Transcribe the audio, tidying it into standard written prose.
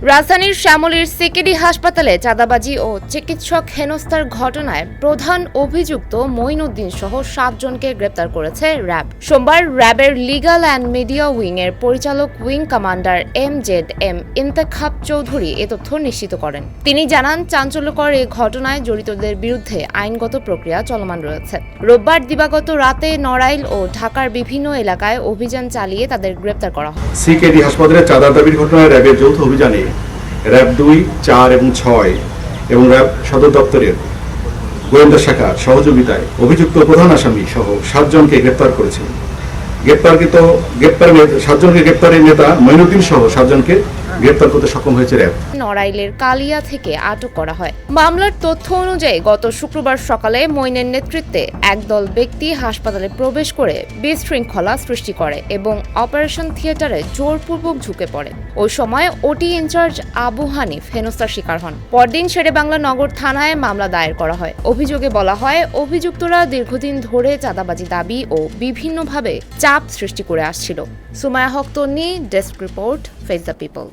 রাজধানীর শ্যামলীর সিকেডি হাসপাতালে চাঁদাবাজি ও চিকিৎসক হেনস্থার ঘটনায় প্রধান অভিযুক্ত মঈনুদ্দিন সহ 7 জনকে গ্রেপ্তার করেছে র্যাব। সোমবার র্যাবের লিগ্যাল অ্যান্ড মিডিয়া উইং এর পরিচালক wing commander M Intekhab Chowdhury এ তথ্য নিশ্চিত করেন। তিনি জানান, চাঞ্চল্যকর এই ঘটনায় জড়িতদের বিরুদ্ধে আইনগত প্রক্রিয়া চলমান রয়েছে। রোববার দিবাগত রাতে নড়াইল ও ঢাকার বিভিন্ন এলাকায় অভিযান চালিয়ে তাদের গ্রেপ্তার করা হয়। সিকেডি হাসপাতালে চাঁদা দাবির ঘটনায় র্যাবের যৌথ অভিযানে র্যাব 2, 4 এবং 6 এবং র্যাব সদর দপ্তরের গোয়েন্দা শাখার সহযোগিতায় অভিযুক্ত প্রধান আসামি সহ 7 জনকে গ্রেপ্তার করেছে। 7 জনকে গ্রেপ্তারের নেতা মঈনুদ্দিন সহ 7 জনকে গ্রেপ্তার করতে সক্ষম হয়েছে র্যাব। নড়াইলের কালিয়া থেকে আটক করা হয়। মামলার তথ্য অনুযায়ী গত শুক্রবার সকালে মঈনের নেতৃত্বে একদল ব্যক্তি হাসপাতালে প্রবেশ করে বিশৃঙ্খলা সৃষ্টি করে এবং অপারেশন থিয়েটারে জোরপূর্বক ঢুকে পড়ে। ওই সময় ওটি ইনচার্জ আবু হানিফ হেনস্থার শিকার হন। পরদিন শেরেবাংলা নগর থানায় মামলা দায়ের করা হয়। অভিযোগে বলা হয়, অভিযুক্তরা দীর্ঘদিন ধরে চাঁদাবাজি দাবি ও বিভিন্নভাবে চাপ সৃষ্টি করে আসছিল। Sumaya Haque Tonni, desk report, face the people.